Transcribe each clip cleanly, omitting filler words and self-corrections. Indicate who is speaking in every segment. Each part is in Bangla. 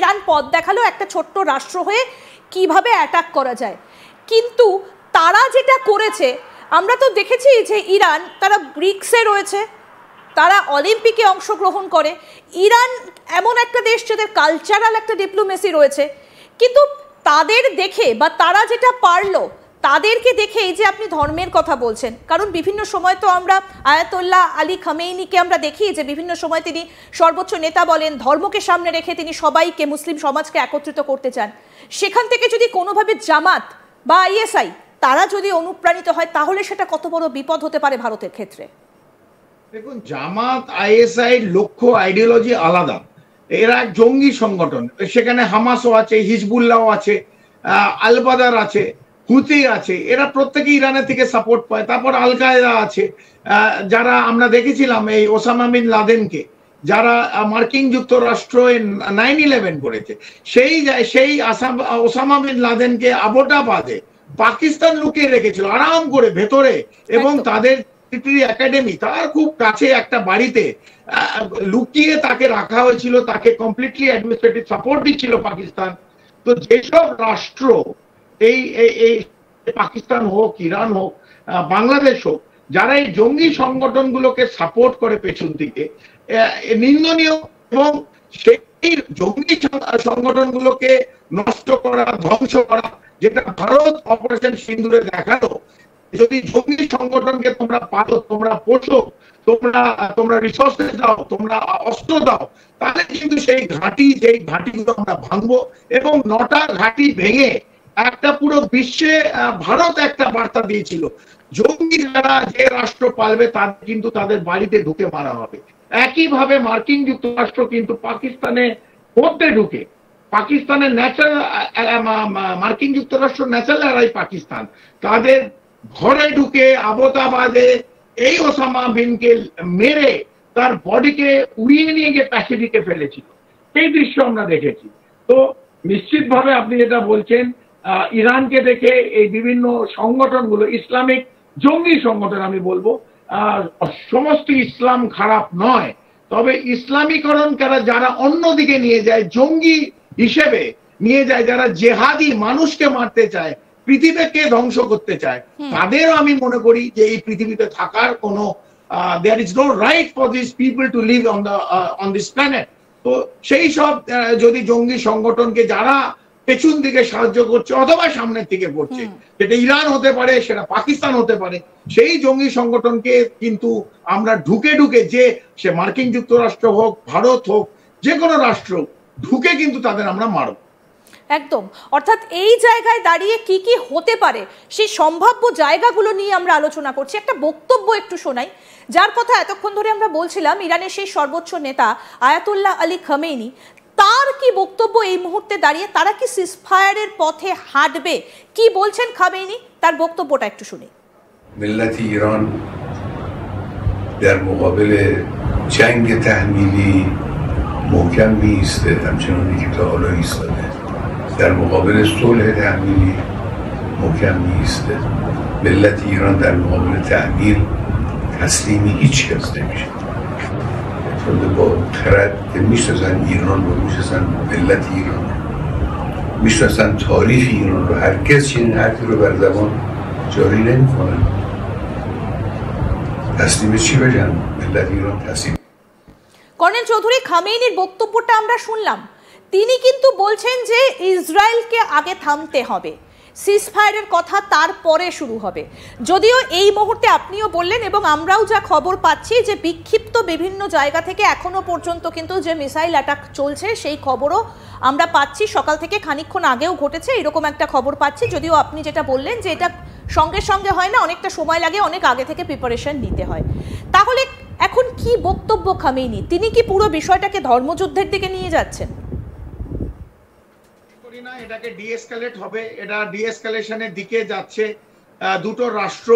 Speaker 1: ইরান পথ দেখালো একটা ছোট্ট রাষ্ট্র হয়ে কিভাবে অ্যাটাক করা যায়। কিন্তু তারা যেটা করেছে আমরা তো দেখেছি যে ইরান তারা ব্রিক্সে রয়েছে, তারা অলিম্পিকে অংশগ্রহণ করে। ইরান এমন একটা দেশ যাদের কালচারাল একটা ডিপ্লোমেসি রয়েছে, কিন্তু তাদের দেখে বা তারা যেটা পারলো তাদেরকে দেখে এই যে আপনি ধর্মের কথা বলছেন, কারণ বিভিন্ন সময় তো আমরা আয়াতুল্লাহ আলী খামেইনিকে আমরা দেখি যে বিভিন্ন সময় তিনি সর্বোচ্চ নেতা বলেন, ধর্মকে সামনে রেখে তিনি সবাইকে মুসলিম সমাজকে একত্রিত করতে চান। সেখান থেকে যদি কোনোভাবে জামাত বা আইএসআই তারা যদি অনুপ্রাণিত হয় তাহলে সেটা কত বড় বিপদ হতে পারে ভারতের ক্ষেত্রে?
Speaker 2: দেখুন, জামাত আইএসআই লক্ষ্য আইডিওলজি আলাদা, এরা এক জঙ্গি সংগঠন। সেখানে হামাসও আছে, হিজবুল্লাহও আছে, আল বাদার আছে, হুতি আছে, এরা প্রত্যেকে ইরানের থেকে সাপোর্ট পায়। তারপর আল কায়দা আছে, যারা আমরা দেখেছিলাম এই ওসামা বিন লাদেনকে, যারা মার্কিন যুক্তরাষ্ট্র 9/11 করেছে, সেই ওসামা বিন লাদেনকে আবোটাবাদে পাকিস্তান লুকিয়ে রেখেছিল আরাম করে ভেতরে, এবং তাদের একাডেমি তার খুব কাছে একটা বাড়িতে লুকিয়ে তাকে রাখা হয়েছিল, তাকে কমপ্লিটলি অ্যাডমিনিস্ট্রেটিভ সাপোর্ট দিচ্ছিল পাকিস্তান। তো যেসব রাষ্ট্র এই পাকিস্তান হোক, ইরান হোক, বাংলাদেশ হোক, যারা এই জঙ্গি সংগঠনগুলোকে সাপোর্ট করে পেছন থেকে, নিন্দনীয়। এবং সেই জঙ্গি সংগঠনগুলোকে নষ্ট করা, ধ্বংস করা, যেটা ভারত অপারেশন সিন্দুরে দেখালো। যদি জঙ্গি সংগঠনকে তোমরা পালো, তোমরা পোষো, তোমরা রিসোর্সেস দাও, তোমরা অস্ত্র দাও, তাহলে কিন্তু সেই ঘাঁটিগুলো আমরা ভাঙবো। এবং 9টা ঘাঁটি ভেঙে একটা পুরো বিশ্বে ভারত একটা বার্তা দিয়েছিল, জঙ্গি যারা যে রাষ্ট্র পালবে তাদের কিন্তু তাদের বাড়িতে ঢুকে মারা হবে। একইভাবে মার্কিন যুক্তরাষ্ট্র কিন্তু পাকিস্তানের মধ্যে ঢুকে, পাকিস্তানের মার্কিন যুক্তরাষ্ট্র ন্যাচারাল এরাই পাকিস্তান, তাদের ঘরে ঢুকে আবোতাবাদে এই ওসামা বিনকে মেরে তার বডিকে উড়িয়ে নিয়ে গিয়ে প্যাসিফিকে ফেলেছিল। সেই দৃশ্য আমরা দেখেছি। তো নিশ্চিতভাবে আপনি যেটা বলছেন, ইরানকে দেখে এই বিভিন্ন সংগঠনগুলো, ইসলামিক জঙ্গি সংগঠন আমি বলবো, সমস্ত ইসলাম খারাপ নয়, তবে ইসলামীকরণ যারা অন্যদিকে নিয়ে যায়, জঙ্গি হিসেবে নিয়ে যায়, যারা জেহাদি মানুষকে মারতে চায়, পৃথিবীকে ধ্বংস করতে চায়, তাদেরও আমি মনে করি যে এই পৃথিবীতে থাকার কোনো there is no right for this people to live on this planet. তো সেই সব যদি জঙ্গি সংগঠনকে যারা পেছন দিকে সাহায্য করছে অথবা সামনের দিকে করছে, সেটা ইরান হতে পারে, সেটা পাকিস্তান হতে পারে, সেই জঙ্গি সংগঠনকে কিন্তু আমরা ঢুকে যে সে মার্কিন যুক্তরাষ্ট্র হোক, ভারত হোক, যে কোনো রাষ্ট্র ঢুকে কিন্তু তাদের আমরা মারব।
Speaker 1: একদম। অর্থাৎ এই জায়গায় দাঁড়িয়ে কি কি হতে পারে সেই সম্ভাব্য জায়গাগুলো নিয়ে আমরা আলোচনা করছি। একটা বক্তব্য একটু শোনাই, যার কথা এতক্ষণ ধরে আমরা বলছিলাম, ইরানের সেই সর্বোচ্চ নেতা আয়াতুল্লাহ আলী খামেইনি, তার কি বক্তব্য এই মুহূর্তে দাঁড়িয়ে, তারা কি সিজফায়ারের পথে হাঁটবে, কি বলছেন খামেইনি, তার বক্তব্যটা একটু শুনি।
Speaker 3: ملت ایران در مقابل جنگ تحمیلی محکم می‌ایسته، همچنانی که تا حالا ایستاده. در مقابل صلح تحمیلی محکم می‌ایسته. ملت ایران در مقابل تحمیل تسلیم هیچ کس نمیشه. چون با خرد میشناسن ایران رو، میشناسن ملت ایران رو، میشناسن تاریخ ایران رو، هرگز چنین حرفی رو بر زبان جاری نمی‌کنن. تسلیم چی بگن؟ ملت ایران تسلیم।
Speaker 1: কর্নেল চৌধুরী, খামেইনির বক্তব্যটা আমরা শুনলাম, তিনি কিন্তু বলছেন যে ইসরায়েলকে আগে থামতে হবে, সিজফায়ারের কথা তারপরে শুরু হবে। যদিও এই মুহূর্তে আপনিও বললেন এবং আমরাও যা খবর পাচ্ছি যে বিক্ষিপ্ত বিভিন্ন জায়গা থেকে এখনো পর্যন্ত কিন্তু যে মিসাইল অ্যাটাক চলছে সেই খবরও আমরা পাচ্ছি, সকাল থেকে খানিকক্ষণ আগেও ঘটেছে এরকম একটা খবর পাচ্ছি। যদিও আপনি যেটা বললেন যে এটা সঙ্গে সঙ্গে হয় না, অনেকটা সময় লাগে, অনেক আগে থেকে প্রিপারেশন নিতে হয়। তাহলে এখন কি বক্তব্য খামেইনি, তিনি কি পুরো বিষয়টাকে ধর্মযুদ্ধের দিকে নিয়ে যাচ্ছেন?
Speaker 2: না, এটাকে ডিএসকালেট হবে, এটা ডিএসকালেশনের দিকে যাচ্ছে। দুটো রাষ্ট্র,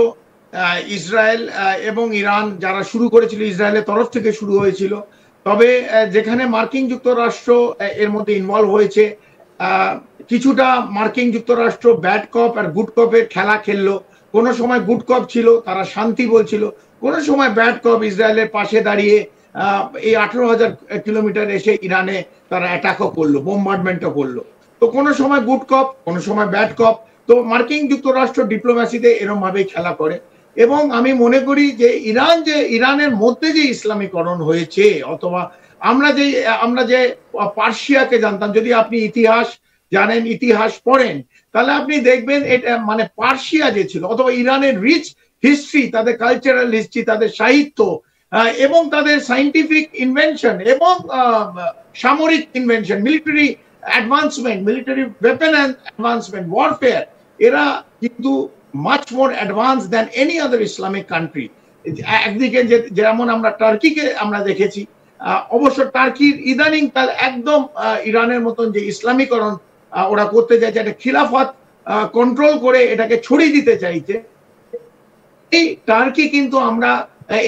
Speaker 2: ইসরায়েল এবং ইরান, যারা শুরু করেছিল ইসরায়েলের তরফ থেকে শুরু হয়েছিল, তবে যেখানে মার্কিন যুক্তরাষ্ট্র এর মধ্যে ইনভলভ হয়েছে, কিছুটা মার্কিন যুক্তরাষ্ট্র ব্যাড কপ আর গুড কপের খেলা খেললো। কোনো সময় গুড কপ ছিল, তারা শান্তি বলছিল, কোনো সময় ব্যাড কপ ইসরায়েলের পাশে দাঁড়িয়ে এই 18,000 কিলোমিটার এসে ইরানে তারা অ্যাটাকও করলো, বোম্বার্ডমেন্টও করলো। তো কোনো সময় গুড কপ, কোনো সময় ব্যাড কপ। তো মার্কিন যুক্তরাষ্ট্র ডিপ্লোম্যাসিতে এরকম ভাবেই খেলা করে। এবং আমি মনে করি যে ইরানের মধ্যে যে ইসলামীকরণ হয়েছে, অথবা আমরা যে পার্সিয়াকে জানতাম, যদি আপনি ইতিহাস জানেন, ইতিহাস পড়েন, তাহলে আপনি দেখবেন এটা মানে পার্সিয়া যে ছিল, অথবা ইরানের রিচ হিস্ট্রি, তাদের কালচারাল হিস্ট্রি, তাদের সাহিত্য এবং তাদের সাইন্টিফিক ইনভেনশন এবং সামরিক invention, military advancement, military weapon advancement, warfare, এরা কিন্তু much more advance than any other Islamic country. একদিকে যেমন আমরা টার্কিকে আমরা দেখেছি, অবশ্য টার্কির ইদানিং কাল একদম ইরানের মতন যে ইসলামীকরণ ওরা করতে চাইছে, একটা খিলাফত কন্ট্রোল করে এটাকে ছড়িয়ে দিতে চাইছে, এই টার্কি কিন্তু আমরা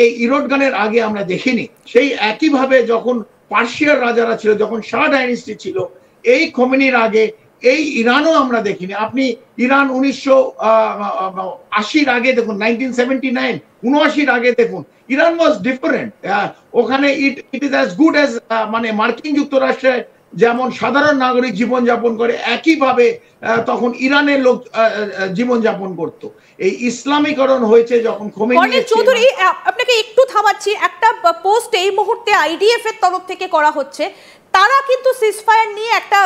Speaker 2: এই ইরোডগানের আগে আমরা দেখিনি। সেই একইভাবে যখন পার্সিয়ার রাজারা ছিল, যখন শাহ ডাইনেস্টি ছিল, এই খোমেনির আগে এই ইরানও আমরা দেখিনি। আপনি ইরান 1980 আগে দেখুন, 1979, 79 আগে দেখুন, ইরান ওয়াজ ডিফারেন্ট। ওখানে it is as good as মানে মার্কিন যুক্তরাষ্ট্রে যেমন সাধারণ নাগরিক জীবনযাপন করে, একইভাবে তখন ইরানের লোক জীবনযাপন করত। এই ইসলামীকরণ হয়েছে যখন খোমেনি।
Speaker 1: চৌধুরী, আপনাকে একটু থামাচ্ছি। একটা পোস্ট এই মুহূর্তে আইডিএফ এর তরফ থেকে করা হচ্ছে, তারা কিন্তু সিজফায়ার নিয়ে একটা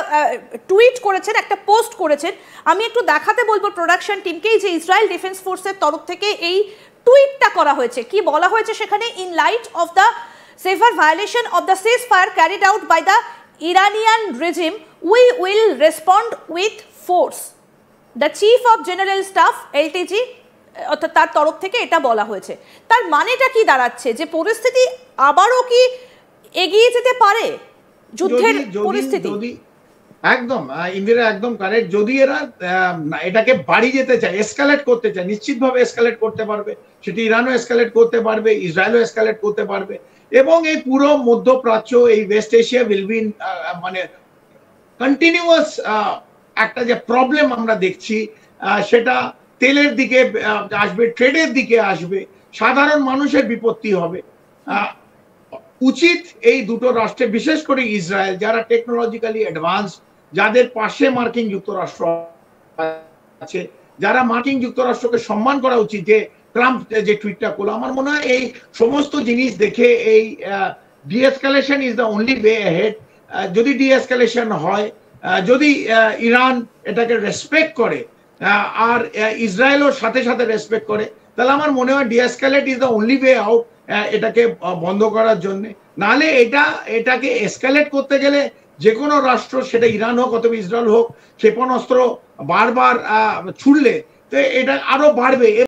Speaker 1: টুইট করেছেন, একটা পোস্ট করেছেন। আমি একটু দেখাতে বলবো প্রোডাকশন টিমকেই যে ইসরায়েল ডিফেন্স ফোর্সের তরফ থেকে এই টুইটটা করা হয়েছে। কি বলা হয়েছে সেখানে? In light of the severe violation of the ceasefire carried out by the Iranian regime, we will respond with force. The Chief of General Staff LTG অর্থাৎ তার তরফ থেকে এটা বলা হয়েছে। তার মানেটা কি দাঁড়াচ্ছে? যে পরিস্থিতি আবারও কি এগিয়ে যেতে পারে, যুদ্ধের পরিস্থিতি?
Speaker 2: একদম ইন্দিরা একদম কারেক্ট। যদি এরা এটাকে বাড়ি যেতে চায়, এসকালেট করতে চায়, নিশ্চিতভাবে এসকালেট করতে পারবে। সেটি ইরানও এসকালেট করতে পারবে, ইসরায়েলও এসকালেট করতে পারবে। এবং এই পুরো মধ্যপ্রাচ্য, এই ওয়েস্ট এশিয়া উইল বি মানে কন্টিনিউয়াস একটা যে প্রবলেম আমরা দেখছি, সেটা তেলের দিকে আসবে, ট্রেডের দিকে আসবে, সাধারণ মানুষের বিপত্তি হবে। উচিত এই দুটো রাষ্ট্রে, বিশেষ করে ইসরায়েল, যারা টেকনোলজিক্যালি অ্যাডভান্স, যাদের পাশে মার্কিন যুক্তরাষ্ট্র আছে, যারা মার্কিন যুক্তরাষ্ট্রকে সম্মান করা উচিত। যে ট্রাম্প যে টুইটটা করলো, আমার মনে হয় এই সমস্ত জিনিস দেখে এই deescalation is the only way ahead. যদি ডিএসকালেশন হয়, যদি ইরান এটাকে রেসপেক্ট করে আর ইসরায়েলও সাথে সাথে রেসপেক্ট করে, তাহলে আমার মনে হয় deescalate is the only way out এটাকে বন্ধ করার জন্য। নাহলে এটাকে এসকালেট করতে গেলে যে কোনো রাষ্ট্র, সেটা ইরান হোক অথবা ইসরায়েল হোক, ক্ষেপণাস্ত্র বারবার ছুড়লে তো এটা আরো বাড়বে।